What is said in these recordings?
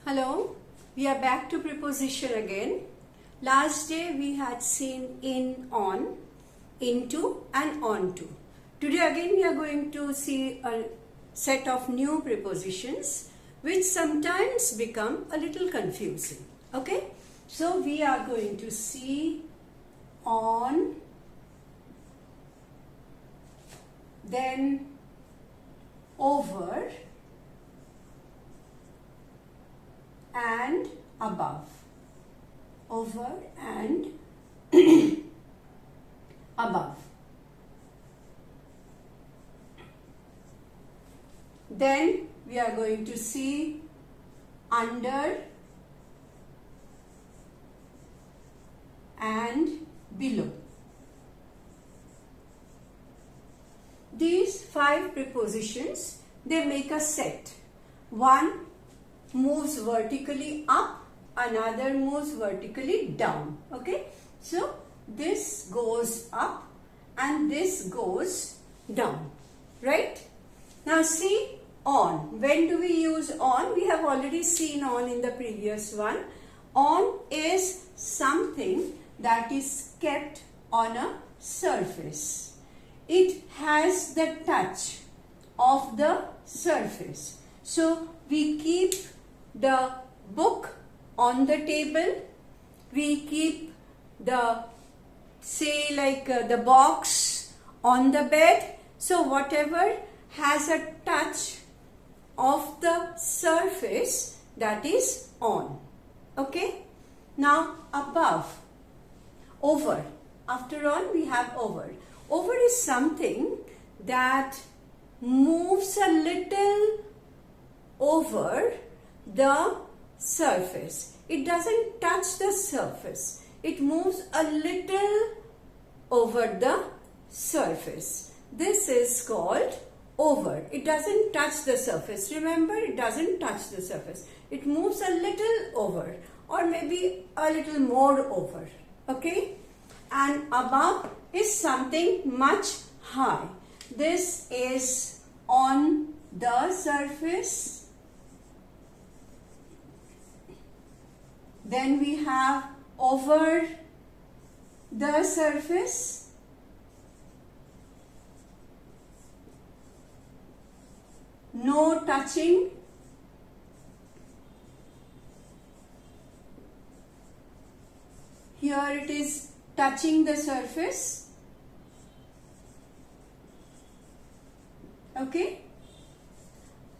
Hello, we are back to preposition again. Last day we had seen in, on, into and onto. Today again we are going to see a set of new prepositions which sometimes become a little confusing. Okay, so we are going to see on, then over and above, over and above. Then we are going to see under and below. These 5 prepositions, they make a set. One moves vertically up, another moves vertically down. Okay, so this goes up and this goes down, right? Now see on. When do we use on? We have already seen on in the previous one. On is something that is kept on a surface. It has the touch of the surface. So we keep the book on the table, we keep the the box on the bed. So whatever has a touch of the surface, that is on. Okay, now above, over. After all, we have over. Over is something that moves a little over the surface. It doesn't touch the surface. It moves a little over the surface. This is called over. It doesn't touch the surface. Remember, it doesn't touch the surface. It moves a little over or maybe a little more over. Okay? And above is something much high. This is on the surface. Then we have over the surface. No touching. Here it is touching the surface. Okay?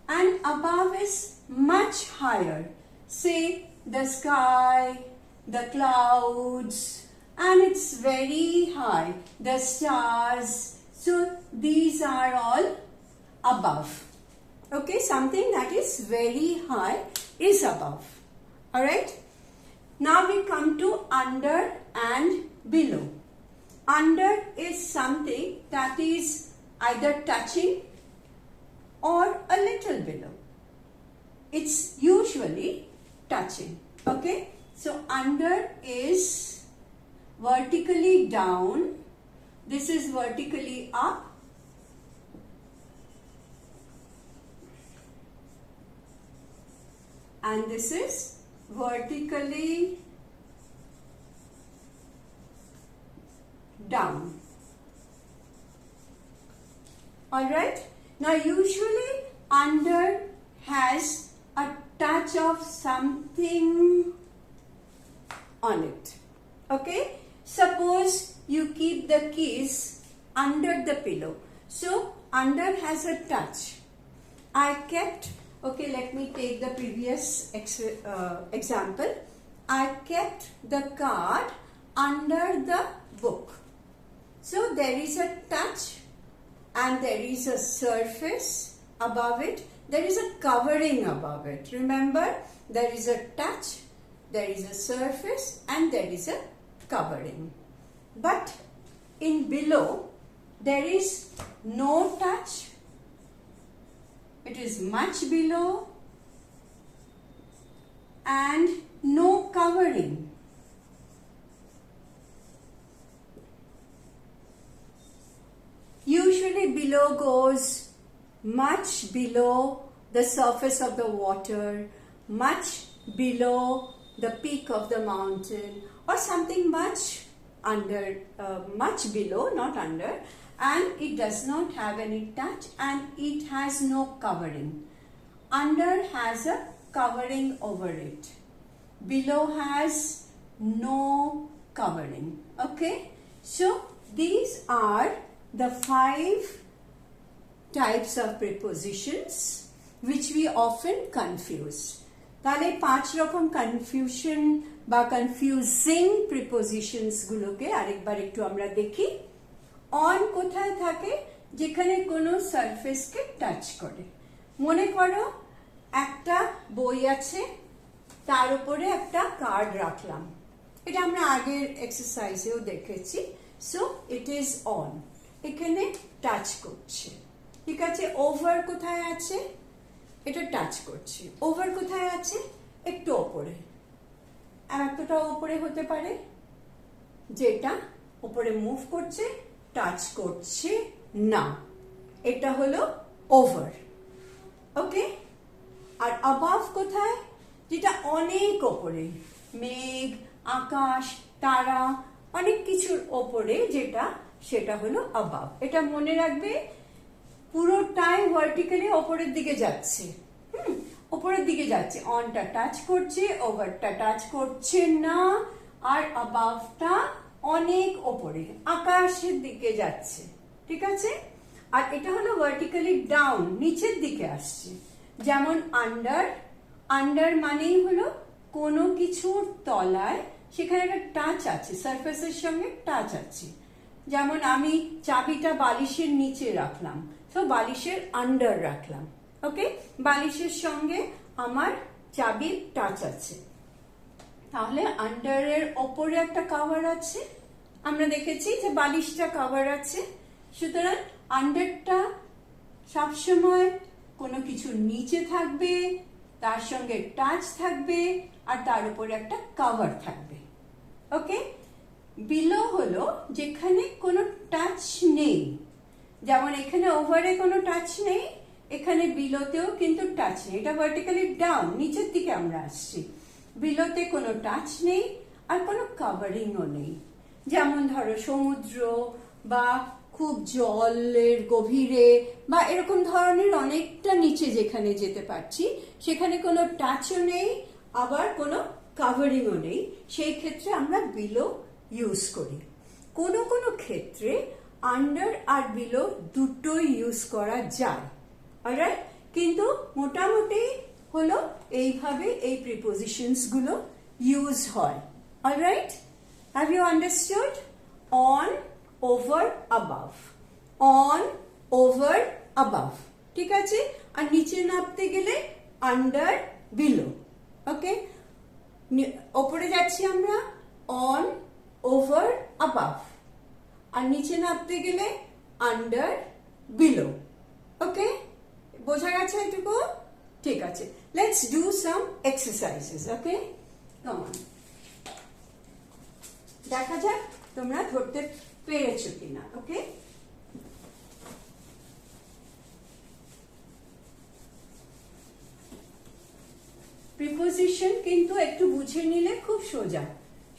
And above is much higher. Say the sky, the clouds, and it's very high. The stars. So these are all above. Okay, something that is very high is above. Alright. Now we come to under and below. Under is something that is either touching or a little below. It's usually touching. Okay, so under is vertically down, this is vertically up, and this is vertically down. Alright, now usually under has a touch of something on it. Okay, suppose you keep the keys under the pillow. So under has a touch. I kept, okay, let me take the previous example. I kept the card under the book. So there is a touch and there is a surface above it. There is a covering above it. Remember, there is a touch, there is a surface, and there is a covering. But in below, there is no touch. It is much below and no covering. Usually below goes much below the surface of the water, much below the peak of the mountain, or something much under, much below, not under, and it does not have any touch and it has no covering. Under has a covering over it. Below has no covering. Okay, so these are the 5 types of prepositions which we often confuse. তাহলে 5 রকম confusion বা confusing prepositions গুলোকে আরেকবার একটু আমরা দেখি। On কোথায় থাকে? যেখানে কোনো সারফেসকে টাচ করে। মনে করো একটা বই আছে, তার উপরে একটা কার্ড রাখলাম, এটা আমরা আগের এক্সারসাইজেও দেখেছি। সো ইট ইজ অন, এখানে টাচ করছে, ঠিক আছে। ওভার কোথায় আছে? এটা টাচ করছে। ওভার কোথায় আছে? একটু ওপরে। এতটা ওপরে হতে পারে যেটা ওপরে মুভ করছে, টাচ করছে না, এটা হলো ওভার। ওকে, আর অ্যাবাভ কোথায়? যেটা অনেক ওপরে, মেঘ, আকাশ, তারা, অনেক কিছুর ওপরে যেটা, সেটা হলো অ্যাবাভ। এটা মনে রাখবে, পুরোটাই ভার্টিক্যালি ওপরের দিকে যাচ্ছে। ওপরের দিকে যাচ্ছে। অনটা টাচ করছে, ওভারটা টাচ করছে না, আর অ্যাবাভটা অনেক ওপরে আকাশের দিকে যাচ্ছে, ঠিক আছে। আর এটা হলো ভার্টিক্যালি ডাউন, নিচের দিকে আসছে। যেমন আন্ডার, আন্ডার মানেই হলো কোনো কিছুর তলায়, সেখানে একটা টাচ আছে, সারফেসের সঙ্গে টাচ আছে। যেমন আমি চাবিটা বালিশের নিচে রাখলাম, তো বালিশের আন্ডার রাখলাম। ওকে, বালিশের সঙ্গে আমার চাবির টাচ আছে, তাহলে আন্ডারের ওপরে একটা কভার আছে। আমরা দেখেছি যে বালিশটা কভার আছে, সুতরাং আন্ডারটা সবসময় কোনো কিছু নিচে থাকবে, তার সঙ্গে টাচ থাকবে, আর তার উপরে একটা কভার থাকবে। ওকে, বিলো হলো যেখানে কোনো টাচ নেই। যেমন এখানে ওভারে কোনো টাচ নেই, এখানে বিলোতেও কিন্তু টাচ নেই। এটা ভার্টিক্যালি ডাউন, নিচের দিকে আমরা আসছি। বিলোতে কোনো টাচ নেই আর কোনো কাভারিংও নেই। যেমন ধরো সমুদ্র বা খুব জলের গভীরে বা এরকম ধরনের অনেকটা নিচে যেখানে যেতে পারছি, সেখানে কোনো টাচও নেই, আবার কোনো কাভারিংও নেই। সেই ক্ষেত্রে আমরা বিলো ইউজ করি। কোনো কোনো ক্ষেত্রে আন্ডার আর বিলো দুটোই ইউজ করা যায়। অলরাইট, কিন্তু মোটামুটি হলো এইভাবে এই প্রিপোজিশনস গুলো ইউজ হয়। Alright, have you understood? On, over, above. On, over, above, ঠিক আছে। আর নিচে নামতে গেলে আন্ডার, বিলো। ওকে, ওপরে যাচ্ছি আমরা অন, ওভার, অ্যাবাভ, আর নিচে নামতে গেলে আন্ডার, বিলো। ওকে, বোঝা গেছে এটুকু? ঠিক আছে, let's do some exercises. Okay, come on, দেখা যাক তোমরা ধরতে পেরেছো কিনা। ওকে, প্রিপোজিশন কিন্তু একটু বুঝে নিলে খুব সোজা,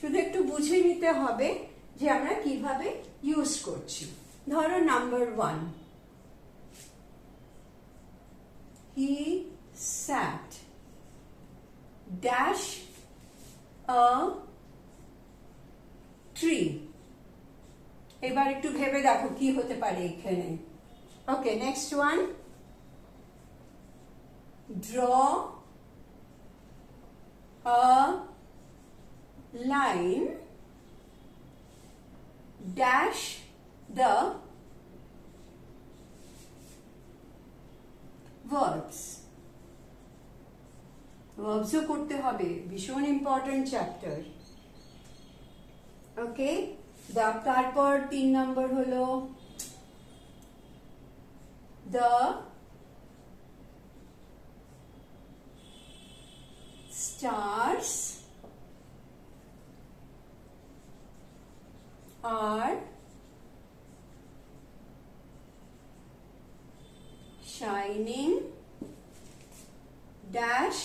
শুধু একটু বুঝে নিতে হবে যে আমরা কিভাবে ইউজ করছি। ধরো number 1, he sat dash a tree। এবার একটু ভেবে দেখো কি হতে পারে এখানে। Okay, next one, draw a line dash the verbs। ভার্বসও করতে হবে, ভীষণ ইম্পর্টেন্ট চ্যাপ্টার। ওকে, তারপর 3 নম্বর হলো the stars are shining dash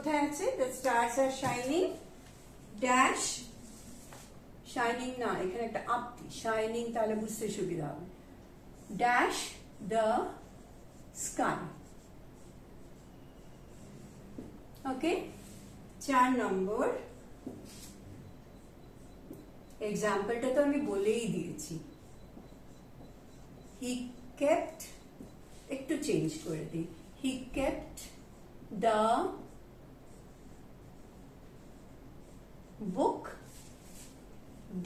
কোথায় আছে? The stars are shining dash shining না, এখানে একটা up shining তাহলে বুঝতে সুবিধা হবে। dash the sky. ওকে, 4 নম্বর এক্সাম্পলটা তো আমি বলেই দিয়েছি। he kept, একটু চেঞ্জ করে দিই, he kept the book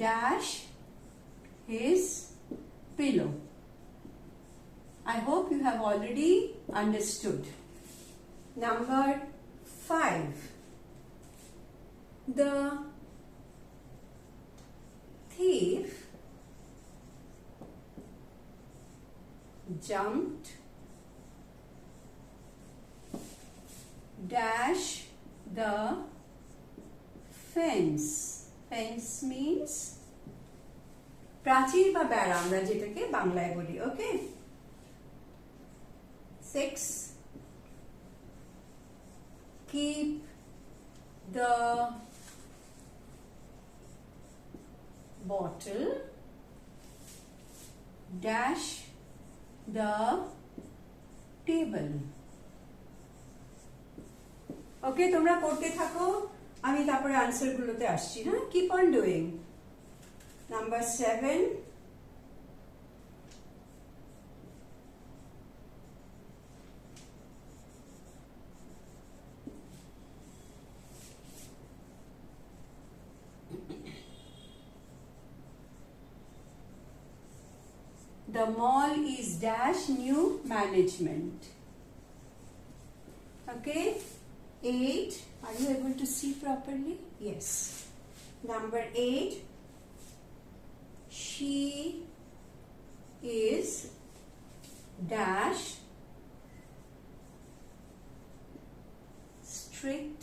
dash his pillow. I hope you have already understood. Number 5. The thief jumped dash the fence. Fence means প্রাচীর বা বেড়া, আমরা যেটাকে বাংলায় বলি। ওকে, 6. Keep the bottle dash the table. ওকে, তোমরা করতে থাকো, আমি তারপরে আনসার গুলোতে আসছি। হ্যাঁ, keep on doing. Number 7. The mall is dash new management. Okay, 8. Are you able to see properly? Yes. Number 8. She is dash strict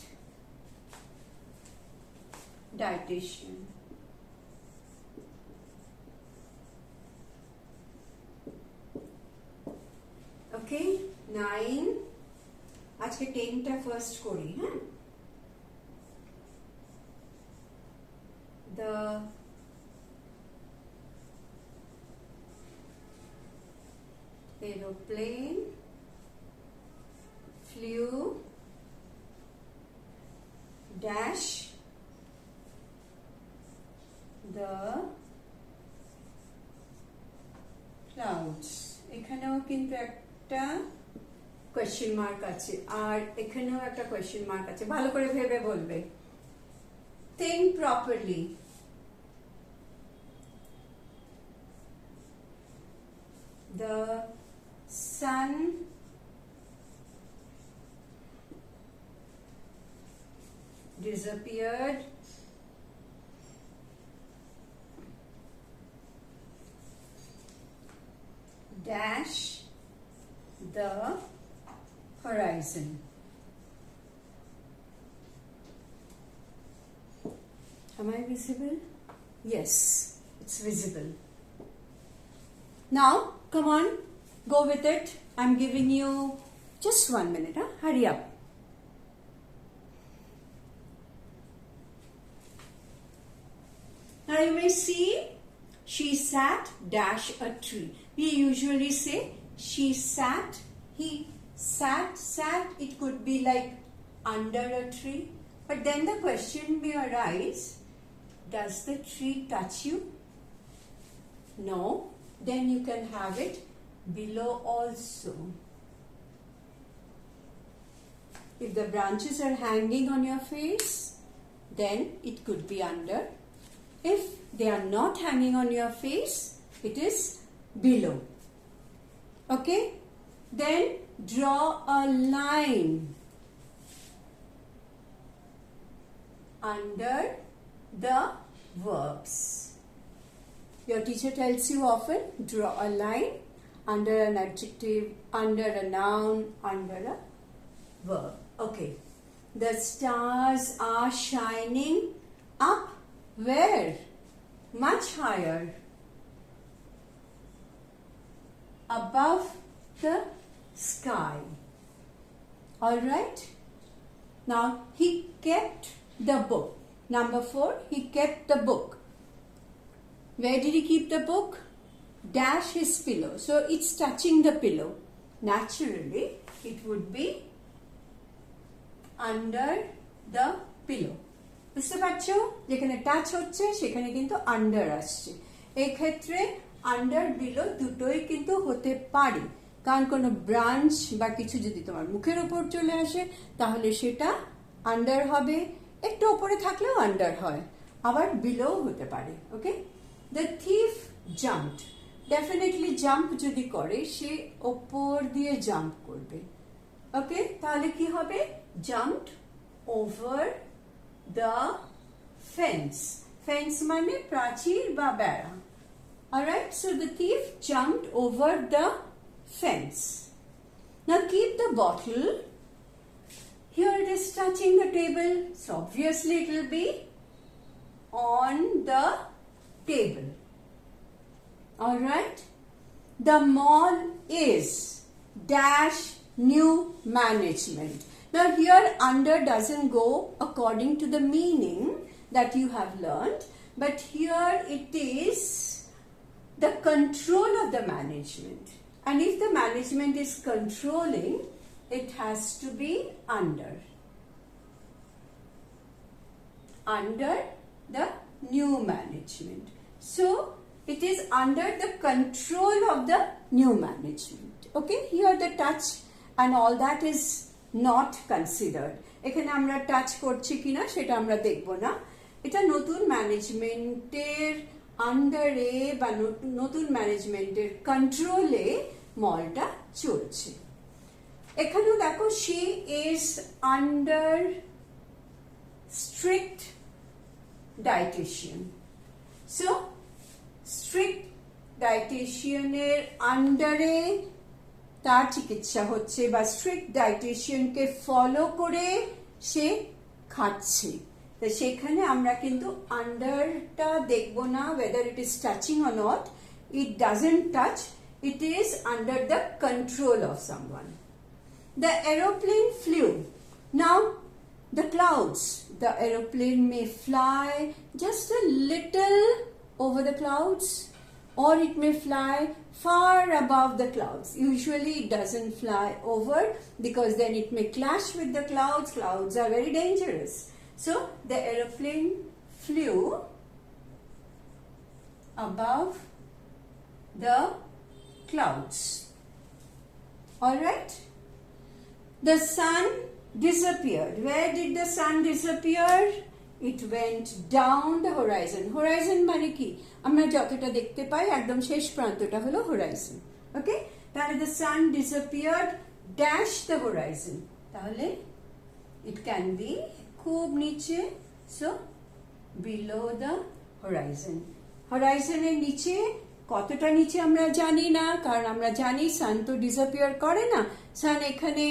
dietitian. ওকে, 9. আজকে 10টা ফার্স্ট করি। হ্যাঁ, the aeroplane flew dash the clouds. এখানেও কিন্তু একটা question mark আছে, আর এখানেও একটা কোয়েশ্চেন মার্ক আছে। ভালো করে ভেবে বলবে। Think properly. The sun disappeared dash the horizon. Am I visible? Yes, it's visible. Now, come on, go with it. I'm giving you just 1 minute. Hurry up. Now you may see, she sat dash a tree. We usually say she sat, he sat. It could be like under a tree. But then the question may arise, does the tree touch you? No. Then you can have it below also. If the branches are hanging on your face, then it could be under. If they are not hanging on your face, it is below. Okay? Then draw a line under the verbs. Your teacher tells you often, draw a line under an adjective, under a noun, under a verb. Okay. The stars are shining up where? Much higher. Above the sky. All right? Now, he kept the book. Number 4, he kept the book. Where did he keep the book? Dash his pillow. So, it's touching the pillow. Naturally, it would be under the pillow. বুঝতে পারছো? যেখানে touch হচ্ছে সেখানে কিন্তু under আসছে। এই ক্ষেত্রে under below দুটোই কিন্তু হতে পারে, কারণ কোনো ব্রাঞ্চ বা কিছু যদি তোমার মুখের উপর চলে আসে তাহলে সেটা আন্ডার হবে, একটু উপরে থাকলেও আন্ডার হয়, আবার বিলো হতে পারে। Okay, the thief jumped, definitely jump যদি করে সে ওপর দিয়ে জাম্প করবে। ওকে, তাহলে কি হবে? Jumped over the fence. Fence মানে প্রাচীর বা বেড়া। Alright, so the thief jumped over the fence. Now keep the bottle. Here it is touching the table, so obviously it will be on the table. Alright, the mall is dash new management. Now here under doesn't go according to the meaning that you have learned, but here it is the control of the management. And if the management is controlling, it has to be under. Under the new management. So, it is under the control of the new management. Okay, here the touch and all that is not considered. এখানে আমরা touch করছি কিনা সেটা আমরা দেখব না। এটা নতুন ম্যানেজমেন্টের আন্ডারে বা নতুন ম্যানেজমেন্টের কন্ট্রোলে মলটা চলছে। এখানেও দেখো she is under strict dietitian. So strict dietitian এর আন্ডারে তার চিকিৎসা হচ্ছে বা স্ট্রিক্ট ডায়েটিশিয়ানকে ফলো করে সে খাচ্ছে। তো সেখানে আমরা কিন্তু আন্ডারটা দেখব না, whether it is touching or not. It doesn't touch. It is under the control of someone. The aeroplane flew. Now, the clouds. The aeroplane may fly just a little over the clouds, or it may fly far above the clouds. Usually it doesn't fly over because then it may clash with the clouds. Clouds are very dangerous. So the aeroplane flew above the clouds. Alright? The sun disappeared. Where did the sun disappear? It went down the horizon. Horizon মানে কি? আমরা যতটা দেখতে পাই একদম শেষ প্রান্তটা হলো horizon. Okay? তাহলে the sun disappeared dash the horizon. তাহলে it can be খুব নিচে, so below the horizon. horizon এর নিচে কতটা নিচে আমরা জানি না, কারণ আমরা জানি sun তো disappear করে না। sun এখানে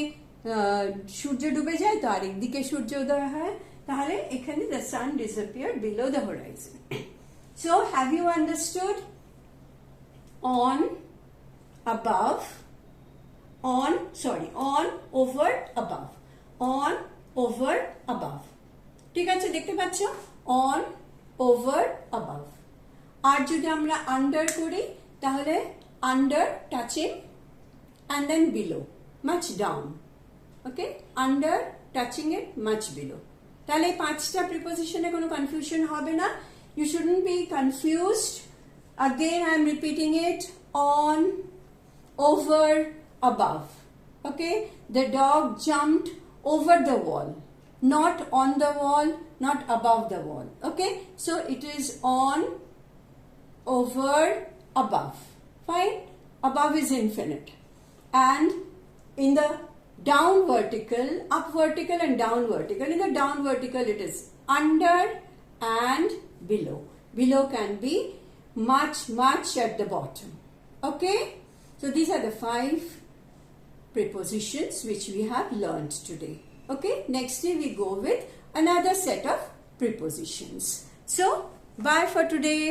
সূর্য ডুবে যায় তো আরেকদিকে সূর্য উদয় হয়, তাহলে এখানে the sun disappeared below the horizon. So have you understood? On, above, on, over, above. On, over, above. ঠিক আছে, দেখতে পাচ্ছ? On, over, above. আর যদি আমরা under করি তাহলে under touching and then below, much down. Okay? Under touching it, much below. তাহলে এই পাঁচটা প্রিপোজিশনে কোনো কনফিউশন হবে না। You shouldn't be confused. Again, I am repeating it. On, over, above. Okay? The dog jumped over the wall. Not on the wall, not above the wall. Okay? So, it is on, over, above. Fine? Above is infinite. And in the down vertical, up vertical and down vertical. In the down vertical, it is under and below. Below can be much, much at the bottom. Okay? So these are the 5 prepositions which we have learned today. Okay? Next day we go with another set of prepositions. So, bye for today.